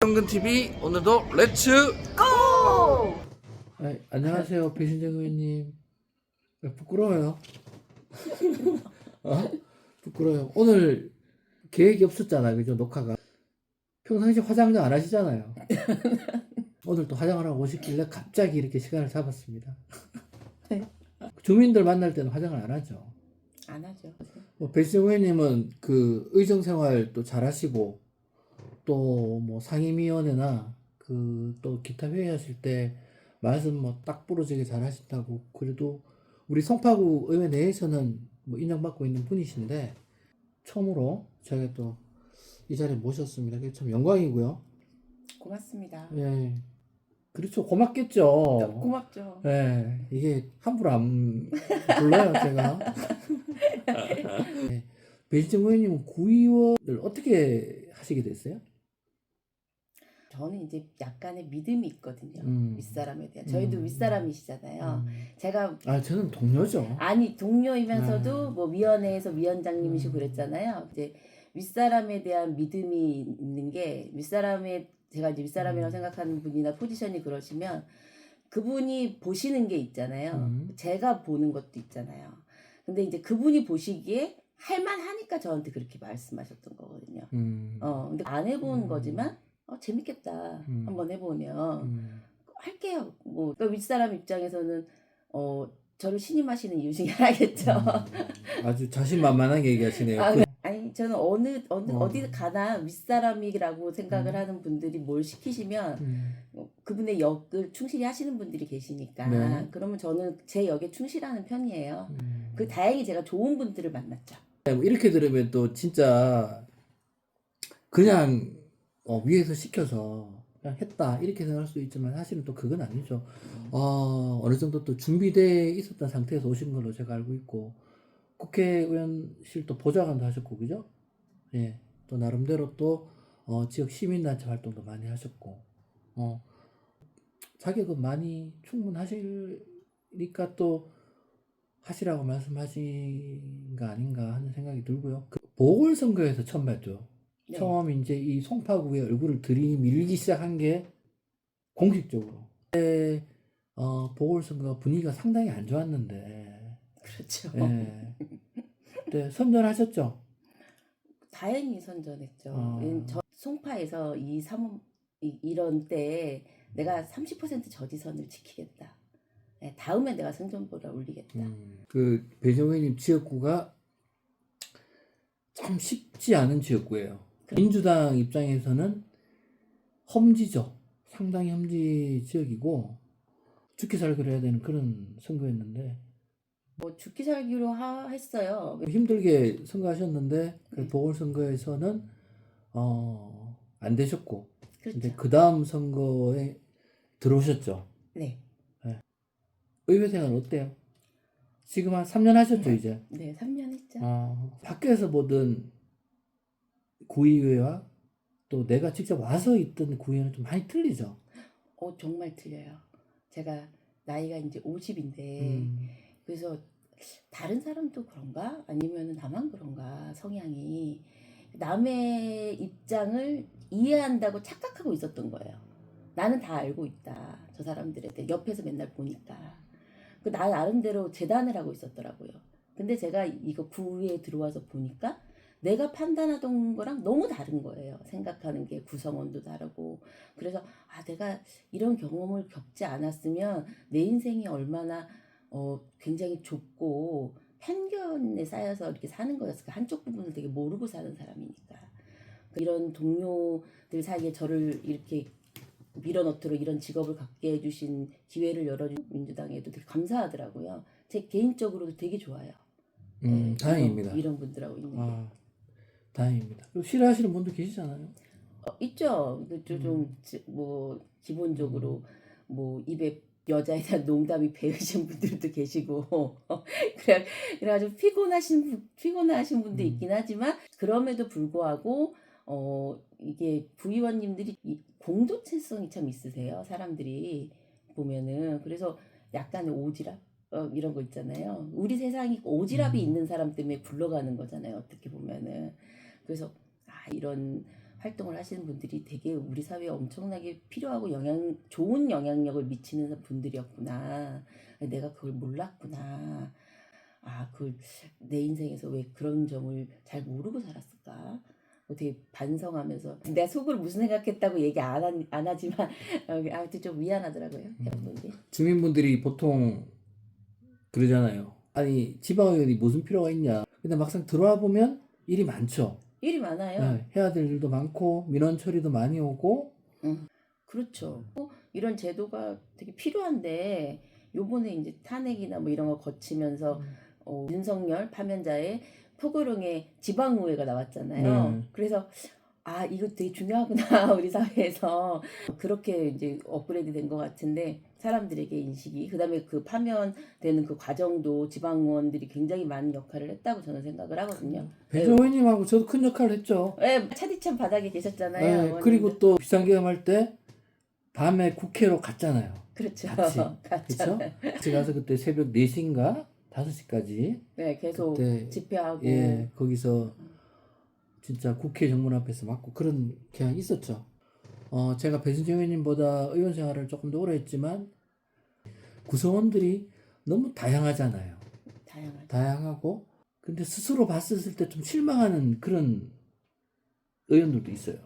현근TV 오늘도 렛츠 고! 안녕하세요, 배신정 의원님. 부끄러워요. 부끄러워요. 오늘 계획이 없었잖아요, 그죠? 녹화가. 평상시 화장도 안 하시잖아요. 오늘 또 화장을 하고 오셨길래 갑자기 이렇게 시간을 잡았습니다. 네. 주민들 만날 때는 화장을 안 하죠. 안 하죠. 배신정 의원님은 그 의정생활 또 잘하시고 또 뭐 상임위원회나 그 또 기타 회의하실 때 말씀 뭐 딱 부러지게 잘하신다고, 그래도 우리 송파구 의회 내에서는 뭐 인정받고 있는 분이신데 처음으로 저희가 또 이 자리에 모셨습니다. 그게 참 영광이고요. 고맙습니다. 예, 그렇죠. 고맙겠죠. 고맙죠. 예, 이게 함부로 안 불러요 제가. 예. 배신정 의원님은 구의원을 어떻게 하시게 됐어요? 저는 이제 약간의 믿음이 있거든요. 음. 윗사람에 대한. 저희도 윗사람이시잖아요. 제가 저는 동료죠. 아니 동료이면서도 뭐 위원회에서 위원장님이시고 그랬잖아요. 이제 윗사람에 대한 믿음이 있는 게 제가 이제 윗사람이라고 생각하는 분이나 포지션이 그러시면 그분이 보시는 게 있잖아요. 제가 보는 것도 있잖아요. 근데 이제 그분이 보시기에 할만하니까 저한테 그렇게 말씀하셨던 거거든요. 근데 안 해본 거지만 재밌겠다. 한번 해보면 할게요. 뭐 그러니까 윗사람 입장에서는 저를 신임하시는 이유 중에 하나겠죠. 아주 자신만만하게 얘기하시네요. 아니 저는 어디 가나 윗사람이라고 생각을 하는 분들이 뭘 시키시면 그분의 역을 충실히 하시는 분들이 계시니까 네. 그러면 저는 제 역에 충실하는 편이에요. 그 다행히 제가 좋은 분들을 만났죠. 뭐 이렇게 들으면 또 진짜 그냥 위에서 시켜서 그냥 했다 이렇게 생각할 수도 있지만 사실은 또 그건 아니죠. 어느 정도 또 준비되어 있었던 상태에서 오신 걸로 제가 알고 있고, 국회의원실 또 보좌관도 하셨고, 그죠? 예, 또 나름대로 또 지역 시민단체 활동도 많이 하셨고, 자격은 많이 충분하시니까 또 하시라고 말씀하신 거 아닌가 하는 생각이 들고요. 그 보궐선거에서 처음 봤죠. 네. 처음 이제 이 송파구에 얼굴을 들이밀기 시작한 게 공식적으로. 그때 보궐선거 분위기가 상당히 안 좋았는데. 그렇죠. 예. 그때 선전하셨죠? 다행히 선전했죠. 저 송파에서 이런 때에 내가 30% 저지선을 지키겠다. 네, 다음에 내가 승전보를 올리겠다. 그 배정희님 지역구가 참 쉽지 않은 지역구예요. 민주당 입장에서는 험지죠. 상당히 험지 지역이고 죽기 살기로 해야 되는 그런 선거였는데 뭐 죽기 살기로 했어요. 힘들게 선거하셨는데 그 보궐선거에서는 안 되셨고, 그렇죠. 이제 그 다음 선거에 들어오셨죠. 네. 의회 생활 어때요? 지금 한 3년 하셨죠, 이제? 네, 3년 했죠. 밖에서 보던 구의회와 또 내가 직접 와서 있던 구의회는 좀 많이 틀리죠? 정말 틀려요. 제가 나이가 이제 50인데 그래서 다른 사람도 그런가? 아니면 나만 그런가? 성향이 남의 입장을 이해한다고 착각하고 있었던 거예요. 나는 다 알고 있다. 저 사람들에 대해 옆에서 맨날 보니까. 나 나름대로 재단을 하고 있었더라고요. 근데 제가 이거 구의회에 들어와서 보니까 내가 판단하던 거랑 너무 다른 거예요. 생각하는 게 구성원도 다르고. 그래서 내가 이런 경험을 겪지 않았으면 내 인생이 얼마나 굉장히 좁고 편견에 쌓여서 이렇게 사는 거였을까. 한쪽 부분을 되게 모르고 사는 사람이니까. 이런 동료들 사이에 저를 이렇게 밀어넣도록 이런 직업을 갖게 해주신 기회를 열어준 민주당에도 되게 감사하더라고요. 제 개인적으로도 되게 좋아요. 네, 다행입니다. 이런 분들하고 있는 게. 다행입니다. 싫어하시는 분도 계시잖아요. 있죠. 뭐 기본적으로 뭐 입에 여자에 대한 농담이 배으신 분들도 계시고 그래가지고 피곤하신 분도 있긴 하지만 그럼에도 불구하고 이게 부의원님들이 공동체성이 참 있으세요. 사람들이 보면은. 그래서 약간의 오지랖 이런 거 있잖아요. 우리 세상이 오지랖이 있는 사람 때문에 굴러가는 거잖아요. 어떻게 보면은. 그래서 이런 활동을 하시는 분들이 되게 우리 사회에 엄청나게 필요하고 좋은 영향력을 미치는 분들이었구나. 내가 그걸 몰랐구나. 아, 내 인생에서 왜 그런 점을 잘 모르고 살았을까? 되게 반성하면서 내가 속으로 무슨 생각했다고 얘기 안 하지만 아무튼 좀 미안하더라고요. 여러분들. 주민분들이 보통 그러잖아요. 아니 지방의원이 무슨 필요가 있냐. 근데 막상 들어와 보면 일이 많죠. 일이 많아요. 네, 해야 될 일도 많고 민원 처리도 많이 오고. 그렇죠. 이런 제도가 되게 필요한데 요번에 이제 탄핵이나 뭐 이런 거 거치면서 윤석열 파면자의 포고령의 지방의회가 나왔잖아요. 그래서 아, 이거 되게 중요하구나 우리 사회에서. 그렇게 이제 업그레이드 된 것 같은데 사람들에게 인식이, 그다음에 그 파면되는 그 과정도 지방의원들이 굉장히 많은 역할을 했다고 저는 생각을 하거든요. 배정 의원님하고 저도 큰 역할을 했죠. 네, 차디찬 바닥에 계셨잖아요. 네, 의원님들. 그리고 또 비상계엄 할 때 밤에 국회로 갔잖아요. 그렇죠. 같이. 갔잖아요. 그렇죠? 같이 가서 그때 새벽 4시인가 5시까지 네, 계속 그때, 집회하고. 예, 거기서 진짜 국회 정문 앞에서 맞고 그런 경향이 있었죠. 제가 배순정 의원님보다 의원 생활을 조금 더 오래 했지만 구성원들이 너무 다양하잖아요. 다양하고 근데 스스로 봤을 때 좀 실망하는 그런 의원들도 있어요.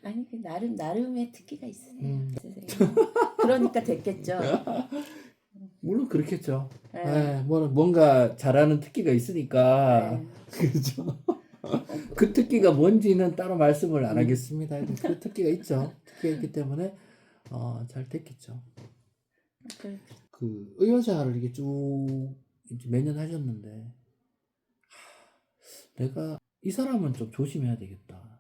아니, 나름의 특기가 있으세요. 그러니까 됐겠죠. 물론 그렇겠죠. 네. 네, 뭔가 잘하는 특기가 있으니까. 네. 그렇죠. 그 특기가 뭔지는 따로 말씀을 안 하겠습니다. 그 특기가 있죠. 특기가 있기 때문에 잘 됐겠죠. 그 의원 생활을 이게 쭉 몇 년 하셨는데 내가 이 사람은 좀 조심해야 되겠다.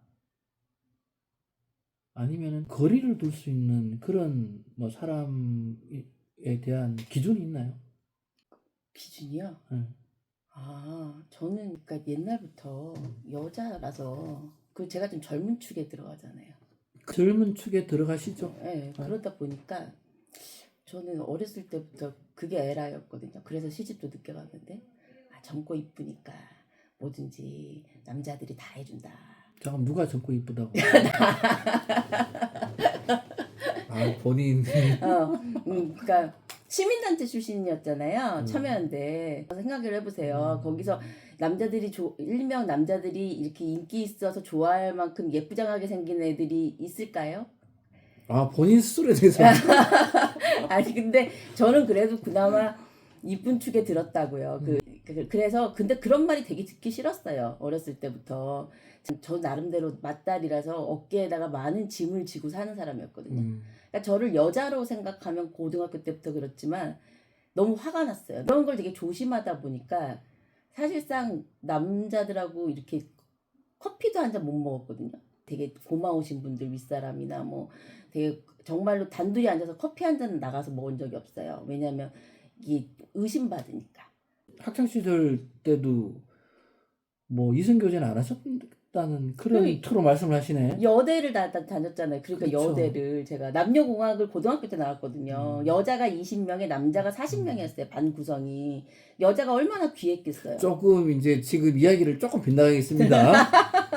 아니면은 거리를 둘 수 있는 그런 뭐 사람에 대한 기준이 있나요? 기준이요? 네. 아, 저는 그러니까 옛날부터 여자라서 제가 좀 젊은 축에 들어가잖아요. 젊은 축에 들어가시죠? 네, 그러다 보니까 저는 어렸을 때부터 그게 에라였거든요. 그래서 시집도 늦게 갔는데 젊고 이쁘니까 뭐든지 남자들이 다 해준다. 잠깐 누가 젊고 이쁘다고? 아 본인. 그러니까 시민단체 출신이었잖아요. 참여연대. 생각을 해보세요. 거기서 일명 남자들이 이렇게 인기 있어서 좋아할 만큼 예쁘장하게 생긴 애들이 있을까요? 아 본인 스스로에 대해서. 아니 근데 저는 그래도 그나마 이쁜 축에 들었다고요. 그래서 근데 그런 말이 되게 듣기 싫었어요. 어렸을 때부터. 저 나름대로 맏딸이라서 어깨에다가 많은 짐을 지고 사는 사람이었거든요. 그러니까 저를 여자로 생각하면 고등학교 때부터 그렇지만 너무 화가 났어요. 그런 걸 되게 조심하다 보니까 사실상 남자들하고 이렇게 커피도 한 잔 못 먹었거든요. 되게 고마우신 분들 윗사람이나 뭐 되게 정말로 단둘이 앉아서 커피 한 잔 나가서 먹은 적이 없어요. 왜냐하면 이게 의심받으니까. 학창 시절 때도 뭐 이성 교제는 안 하셨다는 그런 투로 말씀을 하시네. 여대를 다녔잖아요. 그러니까 그렇죠. 여대를 제가 남녀공학을 고등학교 때 나왔거든요. 여자가 20명에 남자가 40명이었어요. 반 구성이. 여자가 얼마나 귀했겠어요. 조금 이제 지금 이야기를 조금 빗나가겠습니다.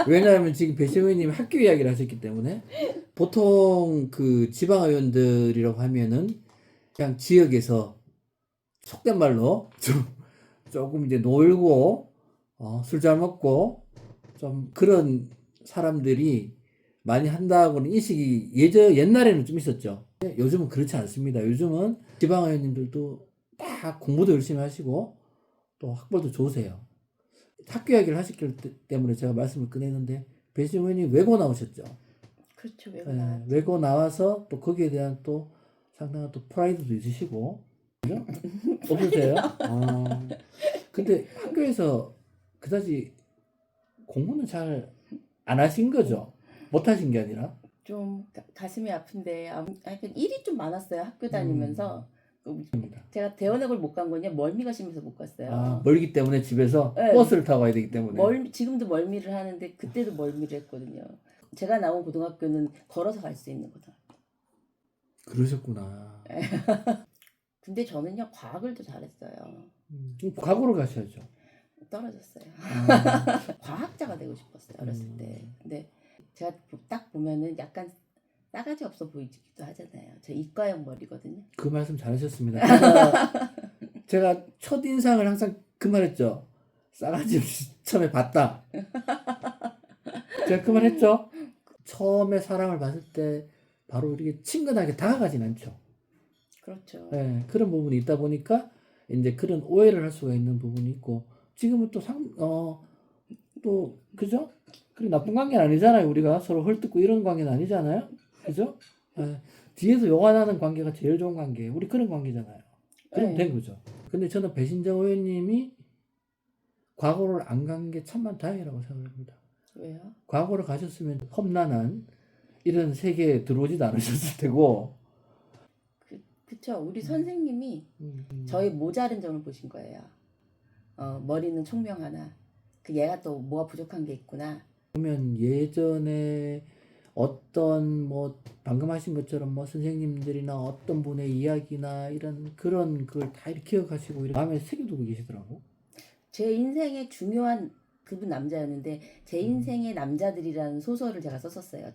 왜냐하면 지금 배시영 의원님 학교 이야기를 하셨기 때문에 보통 그 지방의원들이라고 하면은 그냥 지역에서 속된 말로 조금 이제 놀고 술 잘 먹고 좀 그런 사람들이 많이 한다고는 인식이 옛날에는 좀 있었죠. 요즘은 그렇지 않습니다. 요즘은 지방의원님들도 다 공부도 열심히 하시고 또 학벌도 좋으세요. 학교 이야기를 하셨기 때문에 제가 말씀을 꺼내는데 배시영 의원님 외고 나오셨죠. 그렇죠. 외고 나와서 또 거기에 대한 또 상당한 또 프라이드도 있으시고 그죠? 없으세요? 근데 학교에서 그다지 공부는 잘 안 하신 거죠? 못 하신 게 아니라? 좀 가슴이 아픈데 하여튼 일이 좀 많았어요. 학교 다니면서. 제가 대원학을 못 간 거냐? 멀미가 심해서 못 갔어요. 멀기 때문에 집에서 네. 버스를 타고 가야 되기 때문에. 지금도 멀미를 하는데 그때도 멀미를 했거든요. 제가 나온 고등학교는 걸어서 갈 수 있는 고등학교. 그러셨구나. 근데 저는요 과학을 더 잘했어요. 과거로 가셔야죠. 떨어졌어요. 과학자가 되고 싶었어요 어렸을 때. 근데 제가 딱 보면은 약간 싸가지 없어 보이기도 하잖아요. 저 이과형 머리거든요. 그 말씀 잘하셨습니다. 제가 첫인상을 항상 그 말했죠. 싸가지 없이 처음에 봤다. 제가 그 말했죠. 처음에 사람을 봤을 때 바로 이렇게 친근하게 다가가진 않죠. 그렇죠. 예, 그런 부분이 있다 보니까 이제 그런 오해를 할 수가 있는 부분이 있고 지금은 또 그죠? 그리 나쁜 관계는 아니잖아요. 우리가 서로 헐뜯고 이런 관계는 아니잖아요. 그죠? 예, 뒤에서 요간하는 관계가 제일 좋은 관계예요. 우리 그런 관계잖아요. 그럼 네. 된 거죠. 근데 저는 배신자 의원님이 과거를 안 간 게 참만 다행이라고 생각합니다. 왜요? 과거를 가셨으면 험난한 이런 세계에 들어오지도 않으셨을 테고. 그쵸. 우리 선생님이 음. 저의 모자른 점을 보신 거예요. 머리는 총명하나 그 얘가 또 뭐가 부족한 게 있구나. 보면 예전에 어떤 뭐 방금 하신 것처럼 뭐 선생님들이나 어떤 분의 이야기나 이런 그런 걸 다 이렇게 기억하시고 이렇게 마음에 새겨두고 계시더라고. 제 인생의 중요한 그분 남자였는데 제 인생의 남자들이라는 소설을 제가 썼었어요.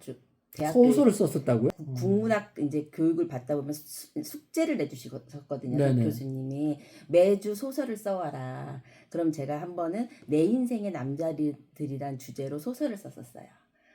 대학교 소설을 썼었다고요? 국문학 이제 교육을 받다 보면 숙제를 내주셨거든요. 네네. 교수님이 매주 소설을 써와라. 그럼 제가 한 번은 내 인생의 남자들이란 주제로 소설을 썼었어요.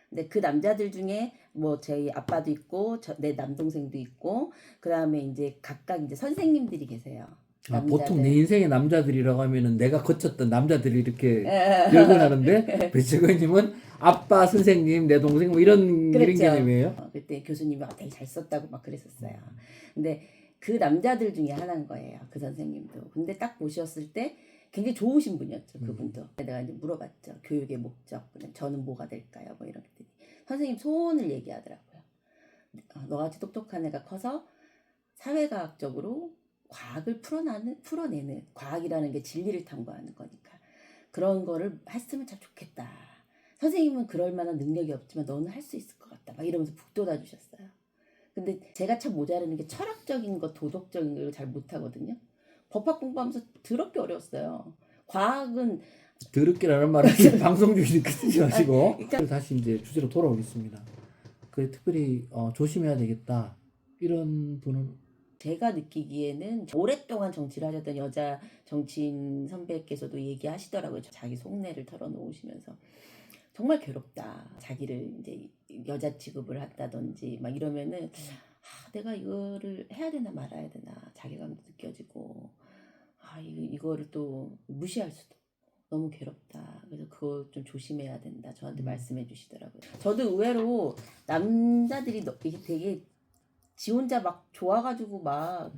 근데 그 남자들 중에 뭐 저희 아빠도 있고 내 남동생도 있고 그 다음에 이제 각각 이제 선생님들이 계세요. 아, 남자들. 보통 내 인생의 남자들이라고 하면은 내가 거쳤던 남자들이 이렇게 열거하는데 배치건님은 아빠, 선생님, 내 동생 뭐 이런 그랬죠. 개념이에요. 그때 교수님이 되게 잘 썼다고 막 그랬었어요. 근데 그 남자들 중에 하나인 거예요. 그 선생님도. 근데 딱 보셨을 때 굉장히 좋으신 분이었죠. 그분도. 내가 이제 물어봤죠. 교육의 목적. 저는 뭐가 될까요? 뭐 이런 것들이. 선생님 소원을 얘기하더라고요. 너같이 똑똑한 애가 커서 사회과학적으로 과학을 풀어내는 과학이라는 게 진리를 탐구하는 거니까 그런 거를 했으면 참 좋겠다. 선생님은 그럴 만한 능력이 없지만 너는 할 수 있을 것 같다. 막 이러면서 북돋아 주셨어요. 근데 제가 참 모자라는 게 철학적인 거, 도덕적인 걸 잘 못하거든요. 법학 공부하면서 더럽게 어려웠어요. 과학은 더럽게라는 말은 방송 중이니까 쓰지 마시고. 다시 이제 주제로 돌아오겠습니다. 그 특별히 조심해야 되겠다. 이런 분은 제가 느끼기에는 오랫동안 정치를 하셨던 여자 정치인 선배께서도 얘기하시더라고요. 자기 속내를 털어놓으시면서 정말 괴롭다. 자기를 이제 여자 취급을 한다든지 막 이러면은 내가 이거를 해야 되나 말아야 되나 자괴감도 느껴지고 이거를 또 무시할 수도 너무 괴롭다. 그래서 그거 좀 조심해야 된다. 저한테 말씀해 주시더라고요. 저도 의외로 남자들이 이게 되게 지 혼자 막 좋아가지고 막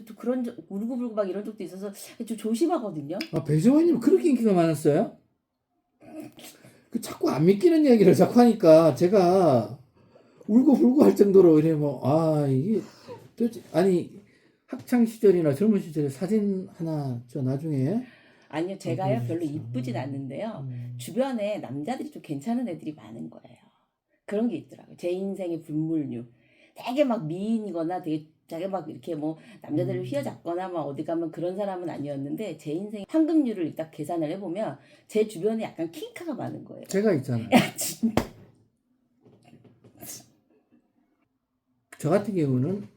또 그런 울고불고 막 이런 적도 있어서 좀 조심하거든요. 아, 배정환님 그렇게 인기가 많았어요? 그 자꾸 안 믿기는 얘기를 자꾸 하니까 제가 울고불고 할 정도로 이래 이게 도대체 아니 학창 시절이나 젊은 시절에 사진 하나 저 나중에 아니요, 제가요 별로 이쁘진 않는데요. 주변에 남자들이 좀 괜찮은 애들이 많은 거예요. 그런 게 있더라고요. 제 인생의 분물류. 되게 막 미인이거나 되게 자기 막 이렇게 뭐 남자들을 휘어잡거나 막 어디 가면 그런 사람은 아니었는데 제 인생 황금률을 딱 계산을 해보면 제 주변에 약간 킹카가 많은 거예요. 제가 있잖아요. 야, 진짜. 저 같은 경우는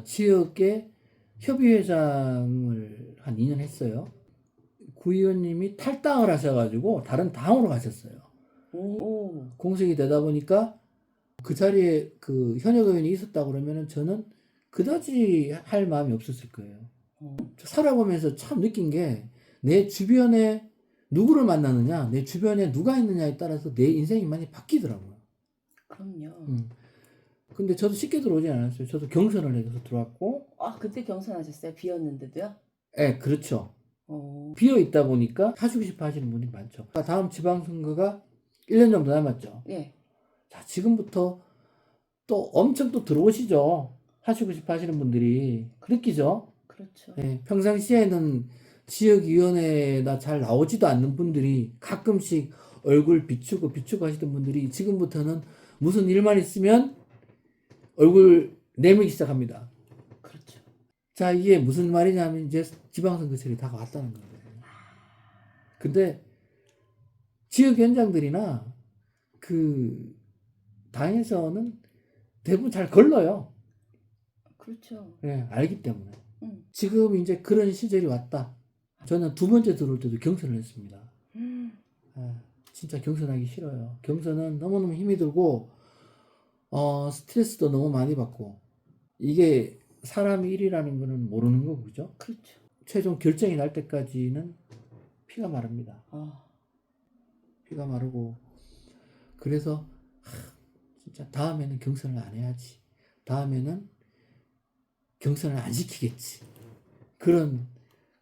지역의 협의회장을 한 2년 했어요. 구의원님이 탈당을 하셔가지고 다른 당으로 가셨어요. 오. 공석이 되다 보니까 그 자리에 그 현역 의원이 있었다 그러면은 저는 그다지 할 마음이 없었을 거예요. 살아보면서 참 느낀 게 내 주변에 누구를 만나느냐, 내 주변에 누가 있느냐에 따라서 내 인생이 많이 바뀌더라고요. 그럼요. 근데 저도 쉽게 들어오진 않았어요. 저도 경선을 해서 들어왔고. 그때 경선하셨어요? 비었는데도요? 네, 그렇죠. 비어 있다 보니까 하시고 싶어 하시는 분이 많죠. 다음 지방선거가 1년 정도 남았죠. 예. 자, 지금부터 또 엄청 또 들어오시죠. 하시고 싶어 하시는 분들이. 느끼죠? 그렇죠. 네, 평상시에는 지역위원회나 잘 나오지도 않는 분들이 가끔씩 얼굴 비추고 하시던 분들이 지금부터는 무슨 일만 있으면 얼굴 내밀기 시작합니다. 그렇죠. 자, 이게 무슨 말이냐면 이제 지방선거철이 다가왔다는 거예요. 근데 지역 현장들이나 그 당에서는 대부분 잘 걸러요. 그렇죠. 예, 알기 때문에. 음. 지금 이제 그런 시절이 왔다. 저는 두 번째 들어올 때도 경선을 했습니다. 아, 진짜 경선하기 싫어요. 경선은 너무너무 힘이 들고 스트레스도 너무 많이 받고 이게 사람이 일이라는 거는 모르는 거고 그죠? 그렇죠. 최종 결정이 날 때까지는 피가 마릅니다. 피가 마르고 그래서 진짜 다음에는 경선을 안 해야지. 다음에는 경선을 안 시키겠지. 그런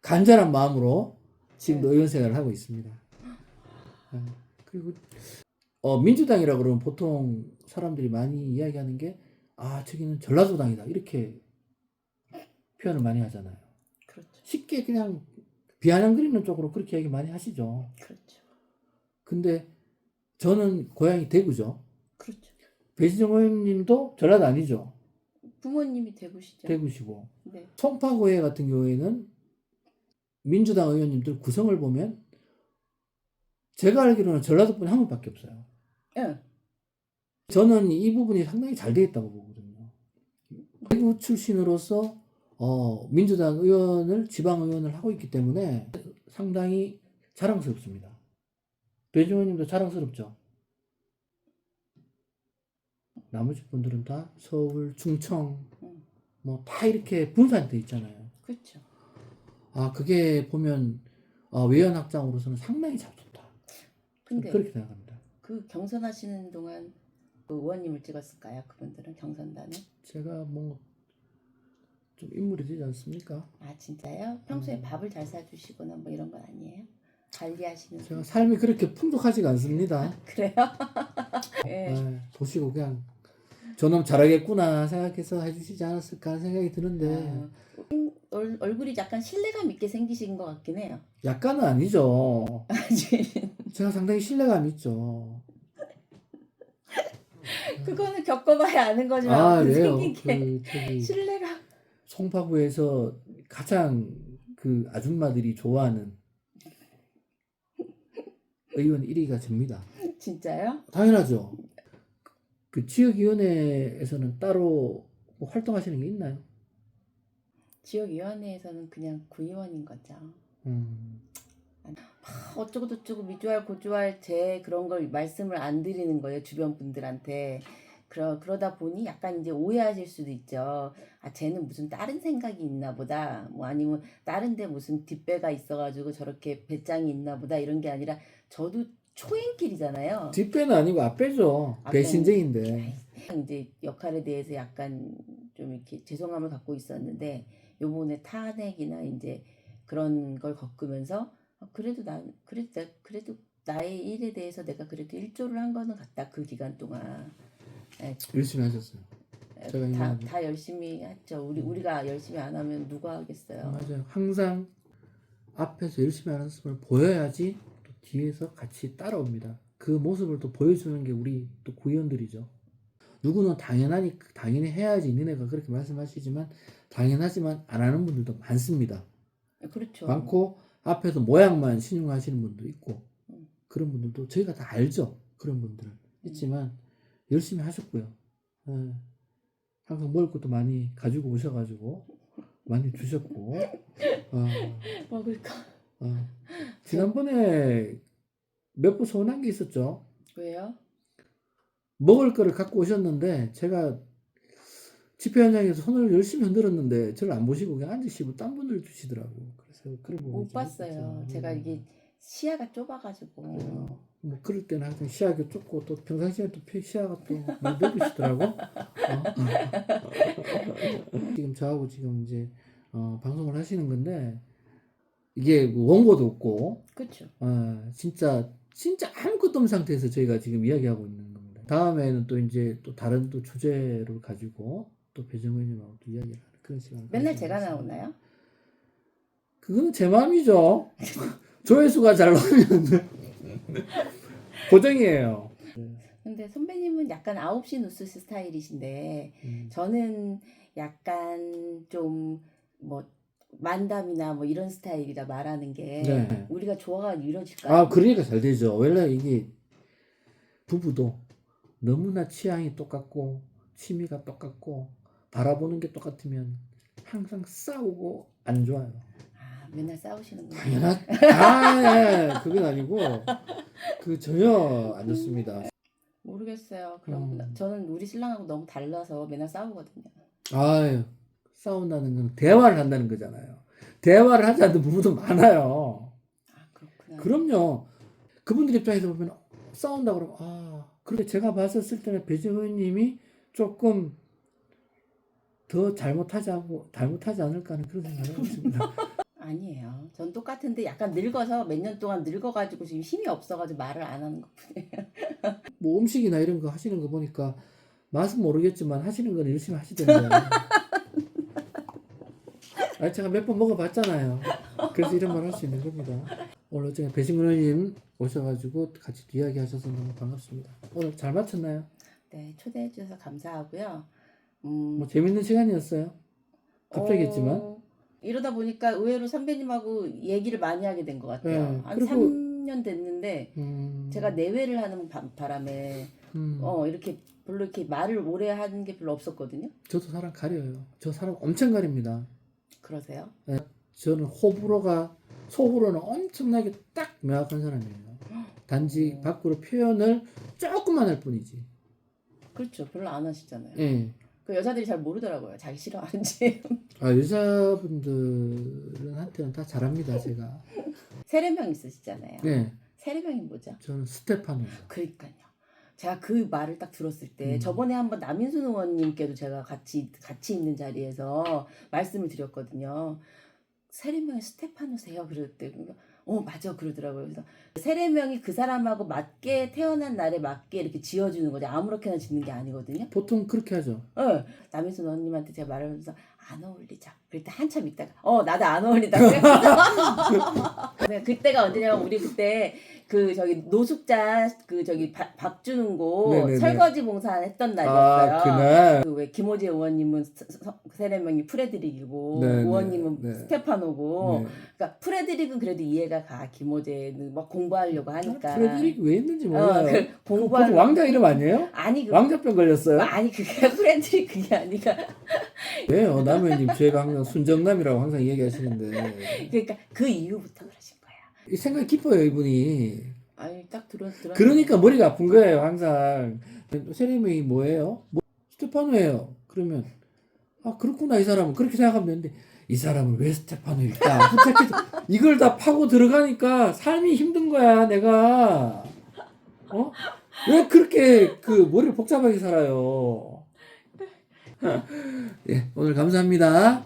간절한 마음으로 지금도 네. 의원 생활을 하고 있습니다. 그리고 민주당이라 그러면 보통 사람들이 많이 이야기하는 게 저기는 전라도당이다 이렇게 표현을 많이 하잖아요. 그렇죠. 쉽게 그냥 비아냥거리는 쪽으로 그렇게 얘기 많이 하시죠. 그렇죠. 근데 저는 고향이 대구죠. 그렇죠. 배진정 의원님도 전라도 아니죠. 부모님이 대구시죠. 대구시고 네. 송파구에 같은 경우에는 민주당 의원님들 구성을 보면 제가 알기로는 전라도 분이 한 분밖에 없어요. 예. 저는 이 부분이 상당히 잘 되어 있다고 보거든요. 대구 출신으로서 민주당 의원을 지방 의원을 하고 있기 때문에 상당히 자랑스럽습니다. 배진정 의원님도 자랑스럽죠. 나머지 분들은 다 서울, 충청 뭐 다 이렇게 분산돼 있잖아요. 그렇죠. 그게 보면 외연 확장으로서는 상당히 잘 좋다. 근데 그렇게 생각합니다. 그 경선하시는 동안 그 의원님을 찍었을까요? 그분들은 경선단에? 제가 뭐 좀 인물이 되지 않습니까? 진짜요? 평소에 밥을 잘 사주시거나 뭐 이런 건 아니에요? 관리하시는 제가 삶이 그렇게 풍족하지가 않습니다. 그래요? 예. 보시고 그냥 저놈 잘하겠구나 생각해서 해주시지 않았을까 하는 생각이 드는데 얼굴이 약간 신뢰감 있게 생기신 것 같긴 해요. 약간은 아니죠. 아직 제가 상당히 신뢰감 있죠. 그거는 겪어봐야 아는 거지만 아무튼 왜요? 생긴 게 저기 신뢰감. 송파구에서 가장 그 아줌마들이 좋아하는 의원 1위가 접니다. 진짜요? 당연하죠. 그 지역위원회에서는 따로 뭐 활동하시는 게 있나요? 지역위원회에서는 그냥 구의원인 거죠. 음, 어쩌고 저쩌고 미주알 고주알 제 그런 걸 말씀을 안 드리는 거예요 주변 분들한테. 그러다 보니 약간 이제 오해하실 수도 있죠. 쟤는 무슨 다른 생각이 있나 보다. 뭐 아니면 다른 데 무슨 뒷배가 있어가지고 저렇게 배짱이 있나 보다 이런 게 아니라 저도 초행길이잖아요. 뒷배는 아니고 앞배죠. 배신쟁인데. 이제 역할에 대해서 약간 좀 이렇게 죄송함을 갖고 있었는데 요번에 탄핵이나 이제 그런 걸 겪으면서 그래도 나의 일에 대해서 내가 그래도 일조를 한 거는 같다 그 기간 동안. 열심히 하셨어요. 제가 다 열심히 했죠. 우리가 열심히 안 하면 누가 하겠어요. 맞아요. 항상 앞에서 열심히 하는 모습을 보여야지 또 뒤에서 같이 따라옵니다. 그 모습을 또 보여주는 게 우리 또 구의원들이죠. 누구는 당연히 해야지 니네가 그렇게 말씀하시지만 당연하지만 안 하는 분들도 많습니다. 그렇죠. 많고 앞에서 모양만 신용하시는 분도 있고 그런 분들도 저희가 다 알죠. 그런 분들은 있지만 열심히 하셨고요. 항상 먹을 것도 많이 가지고 오셔가지고 많이 주셨고 먹을까? 지난번에 몇 번 서운한 게 있었죠. 왜요? 먹을 거를 갖고 오셨는데 제가 집회 현장에서 손을 열심히 흔들었는데 저를 안 보시고 그냥 앉으시고 딴 분들 주시더라고. 그래서 그런 부분이 못 봤어요. 제가 이게 시야가 좁아가지고. 뭐 그럴 때는 항상 시야가 좁고 또 평상시에 또 시야가 또 많이 넓으시더라고. 지금 저하고 지금 이제 방송을 하시는 건데 이게 원고도 없고 그렇죠. 진짜 아무것도 없는 상태에서 저희가 지금 이야기하고 있는 겁니다. 다음에는 또 이제 또 다른 또 주제를 가지고 또 배정의님하고 또 이야기를 하는 그런 시간을 맨날 제가 나오나요? 그거는 제 마음이죠. 조회수가 잘 나오면 고정이에요. 근데 선배님은 약간 9시 뉴스 스타일이신데 저는 약간 좀 뭐 만담이나 뭐 이런 스타일이라 말하는 게 네. 우리가 조화가 이루어질까요? 아, 그러니까 잘 되죠. 원래 이게 부부도 너무나 취향이 똑같고 취미가 똑같고 바라보는 게 똑같으면 항상 싸우고 안 좋아요. 아, 맨날 싸우시는군요. 그건 아니고 그 전혀 안 좋습니다. 모르겠어요. 그럼 저는 우리 신랑하고 너무 달라서 맨날 싸우거든요. 아유, 싸운다는 건 대화를 한다는 거잖아요. 대화를 하지 않는 부부도 많아요. 아, 그렇구나. 그럼요. 그분들 입장에서 보면 싸운다 그러면 그런데 제가 봤었을 때는 배지호 의원님이 조금 더 잘못하지 않을까 하는 그런 생각을 하고 있습니다. 아니에요. 전 똑같은데 약간 늙어서 몇 년 동안 늙어가지고 지금 힘이 없어가지고 말을 안 하는 것뿐이에요. 뭐 음식이나 이런 거 하시는 거 보니까 맛은 모르겠지만 하시는 건 열심히 하시던데. 제가 몇 번 먹어봤잖아요. 그래서 이런 말 할 수 있는 겁니다. 오늘 어쨌든 배신근 의원님 오셔가지고 같이 이야기하셔서 너무 반갑습니다. 오늘 잘 마쳤나요? 네, 초대해 주셔서 감사하고요. 뭐 재밌는 시간이었어요. 갑자기겠지만. 이러다 보니까 의외로 선배님하고 얘기를 많이 하게 된 것 같아요. 네, 한 그리고 3년 됐는데 제가 내외를 하는 바람에 이렇게 별로 이렇게 말을 오래 하는 게 별로 없었거든요. 저도 사람 가려요. 저 사람 엄청 가립니다. 그러세요? 네, 저는 속으로는 엄청나게 딱 명확한 사람이에요. 단지 밖으로 표현을 조금만 할 뿐이지. 그렇죠. 별로 안 하시잖아요. 예. 그 여자들이 잘 모르더라고요. 자기 싫어하는지. 여자분들한테는 다 잘합니다, 제가. 세례명 있으시잖아요. 네. 세례명이 뭐죠? 저는 스테파노. 그러니까요. 제가 그 말을 딱 들었을 때 저번에 한번 남인순 의원님께도 제가 같이 있는 자리에서 말씀을 드렸거든요. 세례명이 스테파노세요? 그랬대. 맞아 그러더라고요. 그래서 세례명이 그 사람하고 맞게 태어난 날에 맞게 이렇게 지어주는 거죠. 아무렇게나 짓는 게 아니거든요. 보통 그렇게 하죠. 남인순 의원님한테 제가 말을 하면서 안 어울리자. 그럴 때 한참 있다가 나도 안 어울리다고 했어. 그때가 언제냐면 우리 그때 그 저기 노숙자 그 저기 밥 주는 곳 네네네. 설거지 봉사했던 날이었어요. 그날. 그 왜 김호재 의원님은 세례명이 프레드릭이고 네네. 의원님은 네. 스테파노고 네. 그러니까 프레드릭은 그래도 이해가 가. 김호재는 막 공부하려고 하니까. 프레드릭 왜 했는지 몰라요. 공부하려고. 왕자 이름 아니에요? 아니 왕자병 걸렸어요? 아니 그게 프레드릭 그게 아니라 왜요? 남의님 제가 항상 순정남이라고 항상 얘기하시는데. 그러니까 그 이후부터 그러신 거야. 이 생각이 깊어요, 이분이. 아니 딱 들어. 그러니까 머리가 아픈 거예요, 항상. 세례명이 뭐예요? 스테파노예요. 그러면 그렇구나, 이 사람은. 그렇게 생각하면 되는데 이 사람은 왜 스테파노일까? 이걸 다 파고 들어가니까 삶이 힘든 거야, 내가. 왜 그렇게 그 머리를 복잡하게 살아요? 예, 오늘 감사합니다.